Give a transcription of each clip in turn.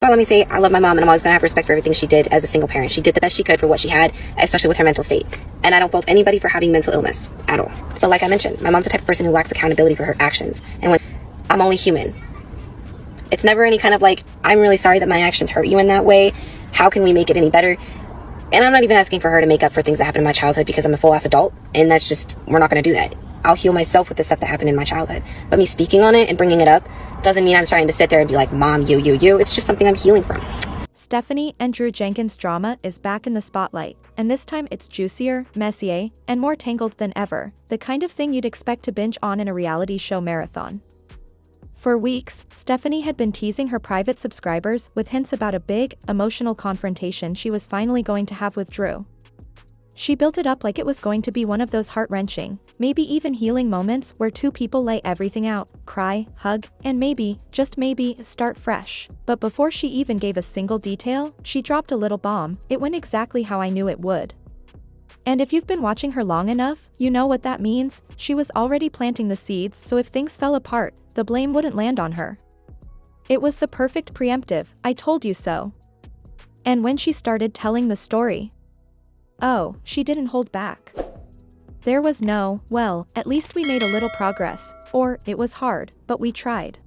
all, let me say I love my mom and I'm always going to have respect for everything she did as a single parent. She did the best she could for what she had, especially with her mental state. And I don't fault anybody for having mental illness at all. But like I mentioned, my mom's the type of person who lacks accountability for her actions. And when I'm only human, it's never any kind of like, I'm really sorry that my actions hurt you in that way. How can we make it any better? And I'm not even asking for her to make up for things that happened in my childhood because I'm a full-ass adult. And that's just, we're not going to do that. I'll heal myself with the stuff that happened in my childhood. But me speaking on it and bringing it up doesn't mean I'm starting to sit there and be like, Mom, you. It's just something I'm healing from. Stephanie and Drew Jenkins' drama is back in the spotlight, and this time it's juicier, messier, and more tangled than ever, the kind of thing you'd expect to binge on in a reality show marathon. For weeks, Stephanie had been teasing her private subscribers with hints about a big, emotional confrontation she was finally going to have with Drew. She built it up like it was going to be one of those heart-wrenching, maybe even healing moments where two people lay everything out, cry, hug, and maybe, just maybe, start fresh. But before she even gave a single detail, she dropped a little bomb. It went exactly how I knew it would. And if you've been watching her long enough, you know what that means. She was already planting the seeds, so if things fell apart, the blame wouldn't land on her. It was the perfect preemptive, I told you so. And when she started telling the story, oh, she didn't hold back. There was no, well, at least we made a little progress, or, it was hard, but we tried.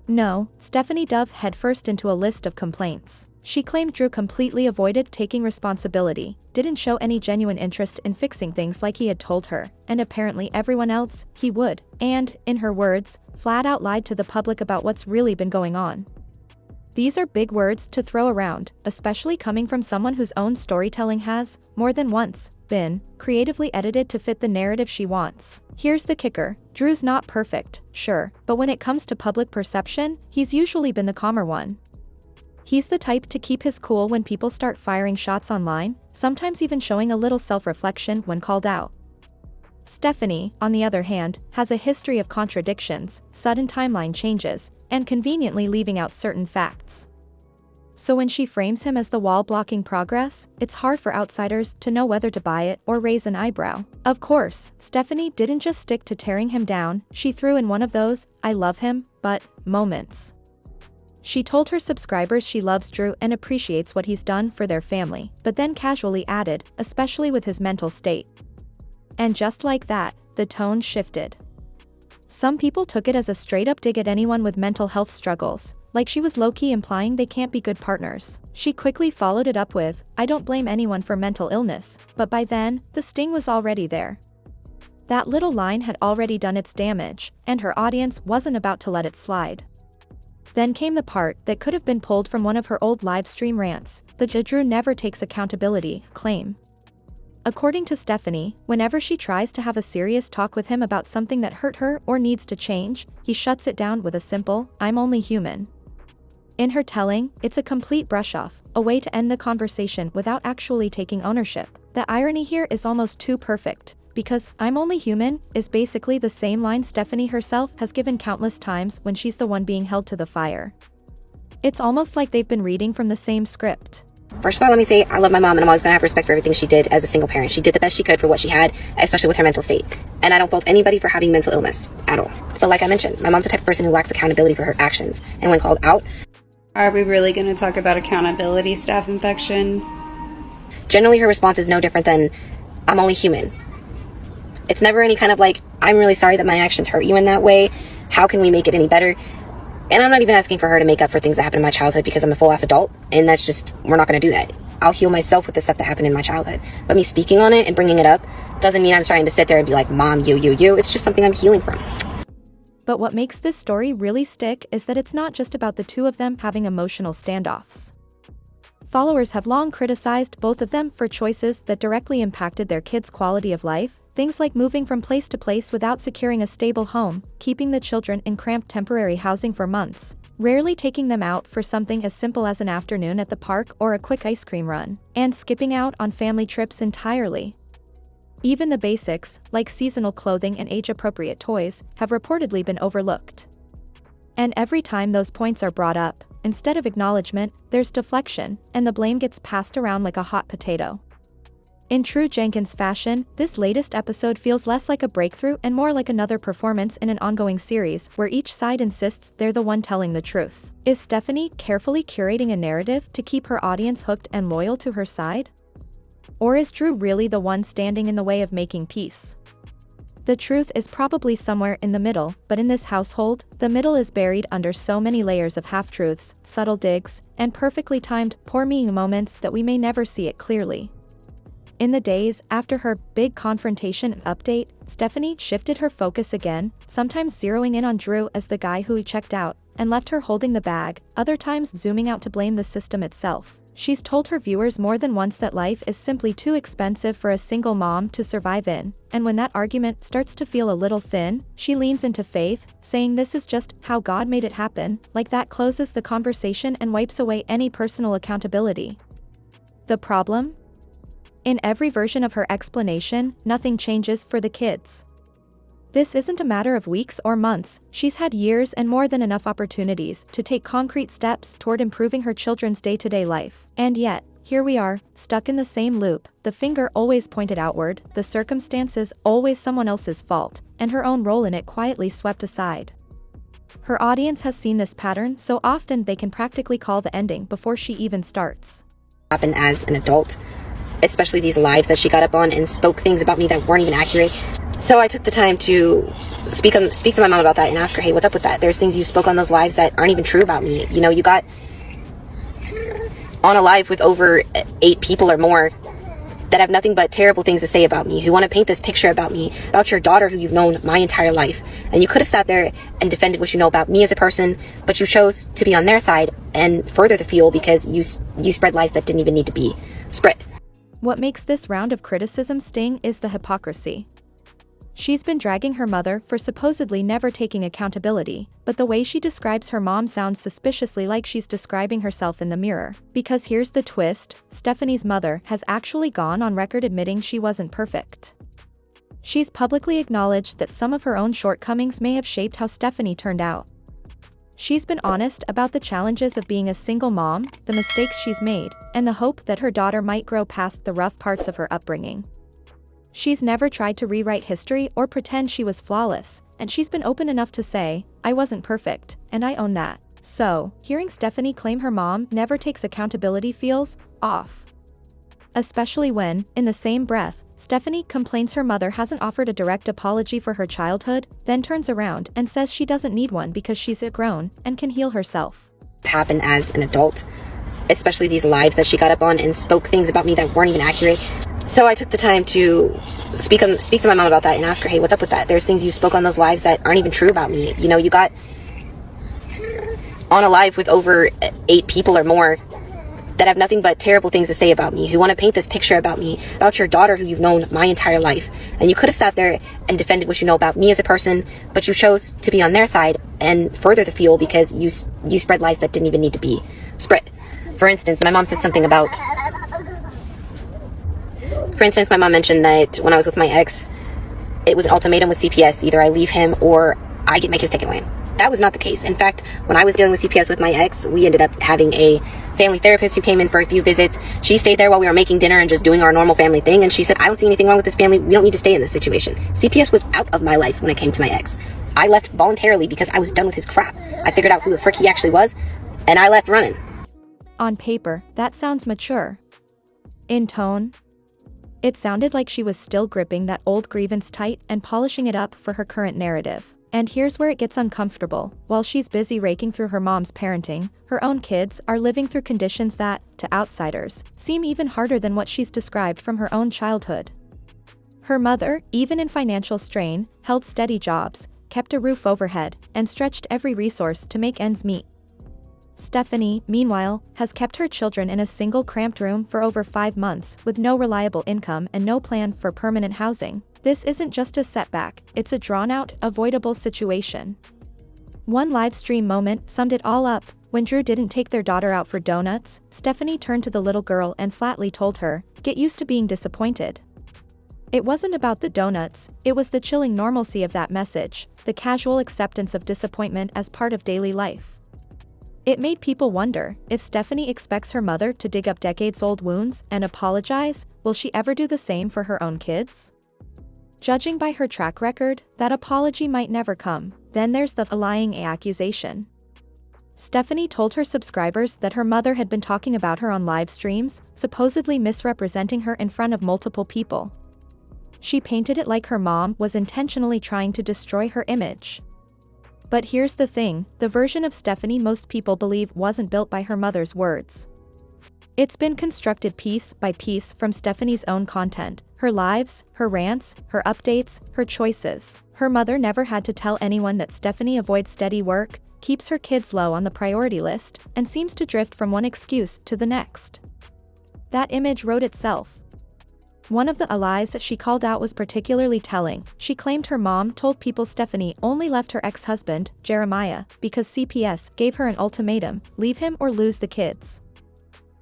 No, Stephanie dove headfirst into a list of complaints. She claimed Drew completely avoided taking responsibility, didn't show any genuine interest in fixing things like he had told her, and apparently everyone else, he would, and, in her words, flat out lied to the public about what's really been going on. These are big words to throw around, especially coming from someone whose own storytelling has, more than once, been creatively edited to fit the narrative she wants. Here's the kicker, Drew's not perfect, sure, but when it comes to public perception, he's usually been the calmer one. He's the type to keep his cool when people start firing shots online, sometimes even showing a little self-reflection when called out. Stephanie, on the other hand, has a history of contradictions, sudden timeline changes, and conveniently leaving out certain facts. So when she frames him as the wall blocking progress, it's hard for outsiders to know whether to buy it or raise an eyebrow. Of course, Stephanie didn't just stick to tearing him down, she threw in one of those, I love him, but, moments. She told her subscribers she loves Drew and appreciates what he's done for their family, but then casually added, especially with his mental state. And just like that, the tone shifted. Some people took it as a straight-up dig at anyone with mental health struggles, like she was low-key implying they can't be good partners. She quickly followed it up with, I don't blame anyone for mental illness, but by then, the sting was already there. That little line had already done its damage, and her audience wasn't about to let it slide. Then came the part that could have been pulled from one of her old live stream rants, the Drew never takes accountability claim. According to Stephanie, whenever she tries to have a serious talk with him about something that hurt her or needs to change, he shuts it down with a simple, I'm only human. In her telling, it's a complete brush-off, a way to end the conversation without actually taking ownership. The irony here is almost too perfect, because I'm only human is basically the same line Stephanie herself has given countless times when she's the one being held to the fire. It's almost like they've been reading from the same script. First of all, let me say I love my mom and I'm always going to have respect for everything she did as a single parent. She did the best she could for what she had, especially with her mental state. And I don't fault anybody for having mental illness at all. But like I mentioned, my mom's the type of person who lacks accountability for her actions. And when called out, are we really going to talk about accountability, staph infection? Generally her response is no different than, I'm only human. It's never any kind of like, I'm really sorry that my actions hurt you in that way. How can we make it any better? And I'm not even asking for her to make up for things that happened in my childhood because I'm a full-ass adult. And that's just, we're not going to do that. I'll heal myself with the stuff that happened in my childhood. But me speaking on it and bringing it up doesn't mean I'm starting to sit there and be like, Mom, you. It's just something I'm healing from. But what makes this story really stick is that it's not just about the two of them having emotional standoffs. Followers have long criticized both of them for choices that directly impacted their kids' quality of life, things like moving from place to place without securing a stable home, keeping the children in cramped temporary housing for months, rarely taking them out for something as simple as an afternoon at the park or a quick ice cream run, and skipping out on family trips entirely. Even the basics, like seasonal clothing and age-appropriate toys, have reportedly been overlooked. And every time those points are brought up, instead of acknowledgement, there's deflection, and the blame gets passed around like a hot potato. In true Jenkins fashion, this latest episode feels less like a breakthrough and more like another performance in an ongoing series where each side insists they're the one telling the truth. Is Stephanie carefully curating a narrative to keep her audience hooked and loyal to her side? Or is Drew really the one standing in the way of making peace? The truth is probably somewhere in the middle, but in this household, the middle is buried under so many layers of half-truths, subtle digs, and perfectly timed poor-me moments that we may never see it clearly. In the days after her big confrontation update, Stephanie shifted her focus again, sometimes zeroing in on Drew as the guy who checked out and left her holding the bag, other times zooming out to blame the system itself. She's told her viewers more than once that life is simply too expensive for a single mom to survive in, and when that argument starts to feel a little thin, she leans into faith, saying this is just how God made it happen, like that closes the conversation and wipes away any personal accountability. The problem? In every version of her explanation, nothing changes for the kids. This isn't a matter of weeks or months, she's had years and more than enough opportunities to take concrete steps toward improving her children's day-to-day life. And yet, here we are, stuck in the same loop, the finger always pointed outward, the circumstances always someone else's fault, and her own role in it quietly swept aside. Her audience has seen this pattern so often they can practically call the ending before she even starts. Happen as an adult, especially these lives that she got up on and spoke things about me that weren't even accurate. So I took the time to speak to my mom about that and ask her, hey, what's up with that? There's things you spoke on those lives that aren't even true about me. You know, you got on a live with over 8 people or more that have nothing but terrible things to say about me, who want to paint this picture about me, about your daughter who you've known my entire life. And you could have sat there and defended what you know about me as a person, but you chose to be on their side and further the fuel because you spread lies that didn't even need to be spread. What makes this round of criticism sting is the hypocrisy. She's been dragging her mother for supposedly never taking accountability, but the way she describes her mom sounds suspiciously like she's describing herself in the mirror. Because here's the twist, Stephanie's mother has actually gone on record admitting she wasn't perfect. She's publicly acknowledged that some of her own shortcomings may have shaped how Stephanie turned out. She's been honest about the challenges of being a single mom, the mistakes she's made, and the hope that her daughter might grow past the rough parts of her upbringing. She's never tried to rewrite history or pretend she was flawless, and she's been open enough to say, I wasn't perfect, and I own that. So, hearing Stephanie claim her mom never takes accountability feels off. Especially when, in the same breath, Stephanie complains her mother hasn't offered a direct apology for her childhood, then turns around and says she doesn't need one because she's grown and can heal herself. Happen as an adult, especially these lives that she got up on and spoke things about me that weren't even accurate. So I took the time to speak to my mom about that and ask her, hey, what's up with that? There's things you spoke on those lives that aren't even true about me. You know, you got on a live with over 8 people or more that have nothing but terrible things to say about me, who want to paint this picture about me, about your daughter who you've known my entire life. And you could have sat there and defended what you know about me as a person, but you chose to be on their side and further the fuel because you spread lies that didn't even need to be spread. For instance, my mom mentioned that when I was with my ex, it was an ultimatum with CPS. Either I leave him or I get my kids taken away. That was not the case. In fact, when I was dealing with CPS with my ex, we ended up having a family therapist who came in for a few visits. She stayed there while we were making dinner and just doing our normal family thing. And she said, I don't see anything wrong with this family. We don't need to stay in this situation. CPS was out of my life when it came to my ex. I left voluntarily because I was done with his crap. I figured out who the frick he actually was, and I left running. On paper, that sounds mature. In tone, it sounded like she was still gripping that old grievance tight and polishing it up for her current narrative. And here's where it gets uncomfortable. While she's busy raking through her mom's parenting, her own kids are living through conditions that, to outsiders, seem even harder than what she's described from her own childhood. Her mother, even in financial strain, held steady jobs, kept a roof overhead, and stretched every resource to make ends meet. Stephanie, meanwhile, has kept her children in a single cramped room for over 5 months with no reliable income and no plan for permanent housing. This isn't just a setback, it's a drawn-out, avoidable situation. One live stream moment summed it all up. When Drew didn't take their daughter out for donuts, Stephanie turned to the little girl and flatly told her, "Get used to being disappointed." It wasn't about the donuts, it was the chilling normalcy of that message, the casual acceptance of disappointment as part of daily life. It made people wonder, if Stephanie expects her mother to dig up decades-old wounds and apologize, will she ever do the same for her own kids? Judging by her track record, that apology might never come. Then there's the lying accusation. Stephanie told her subscribers that her mother had been talking about her on live streams, supposedly misrepresenting her in front of multiple people. She painted it like her mom was intentionally trying to destroy her image. But here's the thing, the version of Stephanie most people believe wasn't built by her mother's words. It's been constructed piece by piece from Stephanie's own content, her lives, her rants, her updates, her choices. Her mother never had to tell anyone that Stephanie avoids steady work, keeps her kids low on the priority list, and seems to drift from one excuse to the next. That image wrote itself. One of the lies that she called out was particularly telling. She claimed her mom told people Stephanie only left her ex-husband, Jeremiah, because CPS gave her an ultimatum, leave him or lose the kids.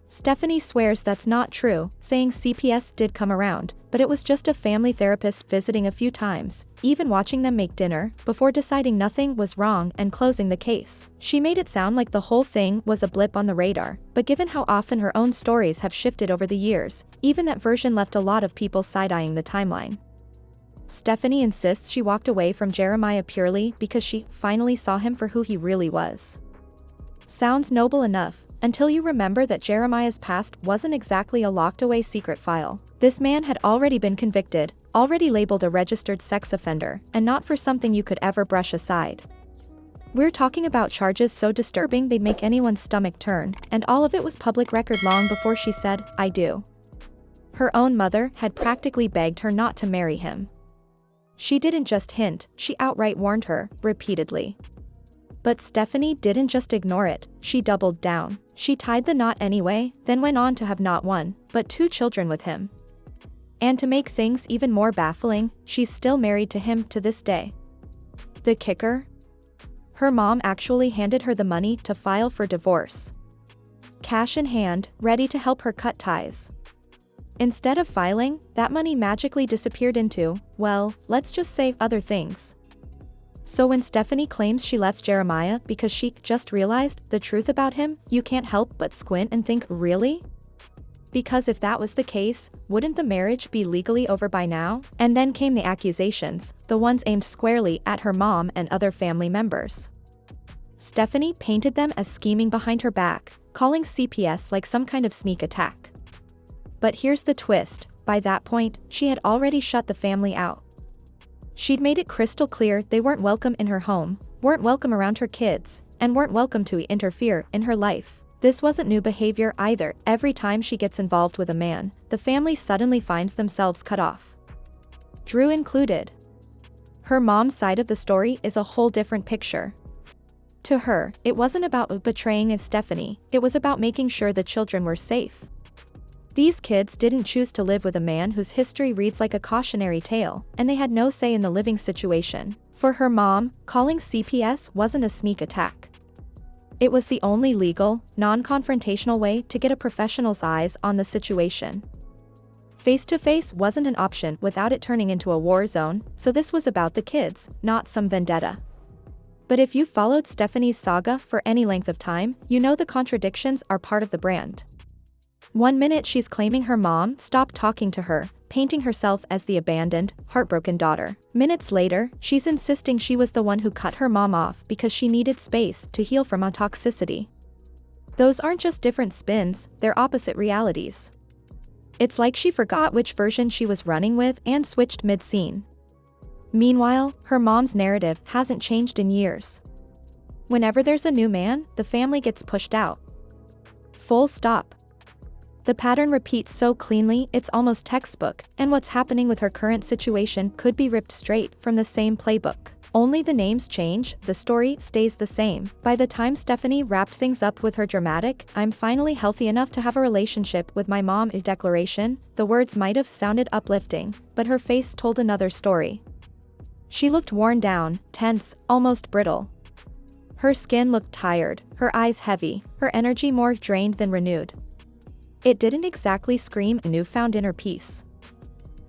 Stephanie swears that's not true, saying CPS did come around, but it was just a family therapist visiting a few times, even watching them make dinner, before deciding nothing was wrong and closing the case. She made it sound like the whole thing was a blip on the radar, but given how often her own stories have shifted over the years, even that version left a lot of people side-eyeing the timeline. Stephanie insists she walked away from Jeremiah purely because she finally saw him for who he really was. Sounds noble enough, until you remember that Jeremiah's past wasn't exactly a locked-away secret file. This man had already been convicted, already labeled a registered sex offender, and not for something you could ever brush aside. We're talking about charges so disturbing they'd make anyone's stomach turn, and all of it was public record long before she said, "I do." Her own mother had practically begged her not to marry him. She didn't just hint, she outright warned her, repeatedly. But Stephanie didn't just ignore it, she doubled down. She tied the knot anyway, then went on to have not one, but 2 children with him. And to make things even more baffling, she's still married to him to this day. The kicker? Her mom actually handed her the money to file for divorce. Cash in hand, ready to help her cut ties. Instead of filing, that money magically disappeared into, well, let's just say other things. So when Stephanie claims she left Jeremiah because she just realized the truth about him, you can't help but squint and think, really? Because if that was the case, wouldn't the marriage be legally over by now? And then came the accusations, the ones aimed squarely at her mom and other family members. Stephanie painted them as scheming behind her back, calling CPS like some kind of sneak attack. But here's the twist, by that point, she had already shut the family out. She'd made it crystal clear they weren't welcome in her home, weren't welcome around her kids, and weren't welcome to interfere in her life. This wasn't new behavior either. Every time she gets involved with a man, the family suddenly finds themselves cut off. Drew included. Her mom's side of the story is a whole different picture. To her, it wasn't about betraying Stephanie, it was about making sure the children were safe. These kids didn't choose to live with a man whose history reads like a cautionary tale, and they had no say in the living situation. For her mom, calling CPS wasn't a sneak attack. It was the only legal, non-confrontational way to get a professional's eyes on the situation. Face-to-face wasn't an option without it turning into a war zone, so this was about the kids, not some vendetta. But if you've followed Stephanie's saga for any length of time, you know the contradictions are part of the brand. One minute she's claiming her mom stopped talking to her, painting herself as the abandoned, heartbroken daughter. Minutes later, she's insisting she was the one who cut her mom off because she needed space to heal from a toxicity. Those aren't just different spins, they're opposite realities. It's like she forgot which version she was running with and switched mid-scene. Meanwhile, her mom's narrative hasn't changed in years. Whenever there's a new man, the family gets pushed out. Full stop. The pattern repeats so cleanly it's almost textbook, and what's happening with her current situation could be ripped straight from the same playbook. Only the names change, the story stays the same. By the time Stephanie wrapped things up with her dramatic, "I'm finally healthy enough to have a relationship with my mom" declaration, the words might have sounded uplifting, but her face told another story. She looked worn down, tense, almost brittle. Her skin looked tired, her eyes heavy, her energy more drained than renewed. It didn't exactly scream newfound inner peace.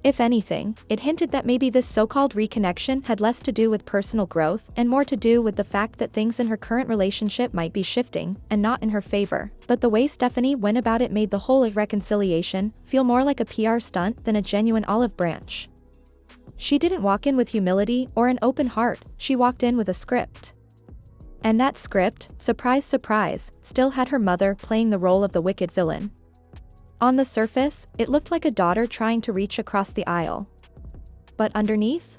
If anything, it hinted that maybe this so-called reconnection had less to do with personal growth and more to do with the fact that things in her current relationship might be shifting, and not in her favor. But the way Stephanie went about it made the whole reconciliation feel more like a PR stunt than a genuine olive branch. She didn't walk in with humility or an open heart, she walked in with a script. And that script, surprise surprise, still had her mother playing the role of the wicked villain. On the surface, it looked like a daughter trying to reach across the aisle. But underneath?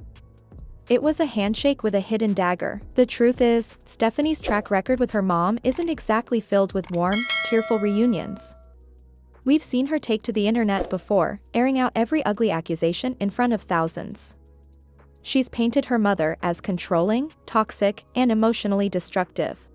It was a handshake with a hidden dagger. The truth is, Stephanie's track record with her mom isn't exactly filled with warm, tearful reunions. We've seen her take to the internet before, airing out every ugly accusation in front of thousands. She's painted her mother as controlling, toxic, and emotionally destructive.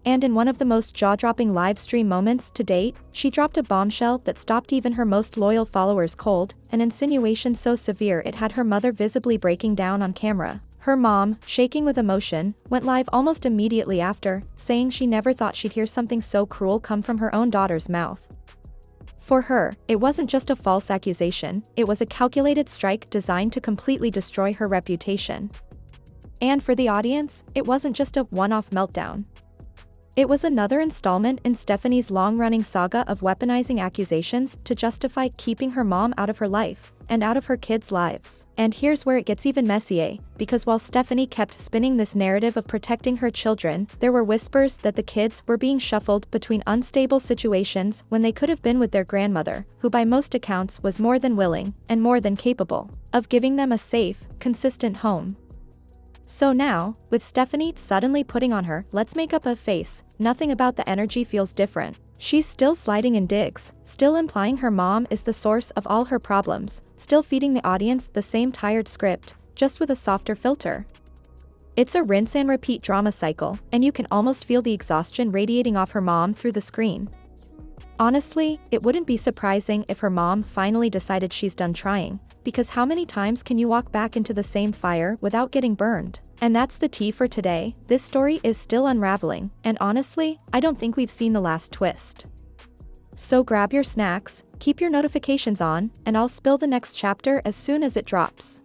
And in one of the most jaw-dropping live stream moments to date, she dropped a bombshell that stopped even her most loyal followers cold, an insinuation so severe it had her mother visibly breaking down on camera. Her mom, shaking with emotion, went live almost immediately after, saying she never thought she'd hear something so cruel come from her own daughter's mouth. For her, it wasn't just a false accusation, it was a calculated strike designed to completely destroy her reputation. And for the audience, it wasn't just a one-off meltdown. It was another installment in Stephanie's long-running saga of weaponizing accusations to justify keeping her mom out of her life, and out of her kids' lives. And here's where it gets even messier, because while Stephanie kept spinning this narrative of protecting her children, there were whispers that the kids were being shuffled between unstable situations when they could have been with their grandmother, who by most accounts was more than willing, and more than capable, of giving them a safe, consistent home. So now, with Stephanie suddenly putting on her "let's make up a face," nothing about the energy feels different. She's still sliding in digs, still implying her mom is the source of all her problems, still feeding the audience the same tired script, just with a softer filter. It's a rinse and repeat drama cycle, and you can almost feel the exhaustion radiating off her mom through the screen. Honestly, it wouldn't be surprising if her mom finally decided she's done trying, because how many times can you walk back into the same fire without getting burned? And that's the tea for today. This story is still unraveling, and honestly, I don't think we've seen the last twist. So grab your snacks, keep your notifications on, and I'll spill the next chapter as soon as it drops.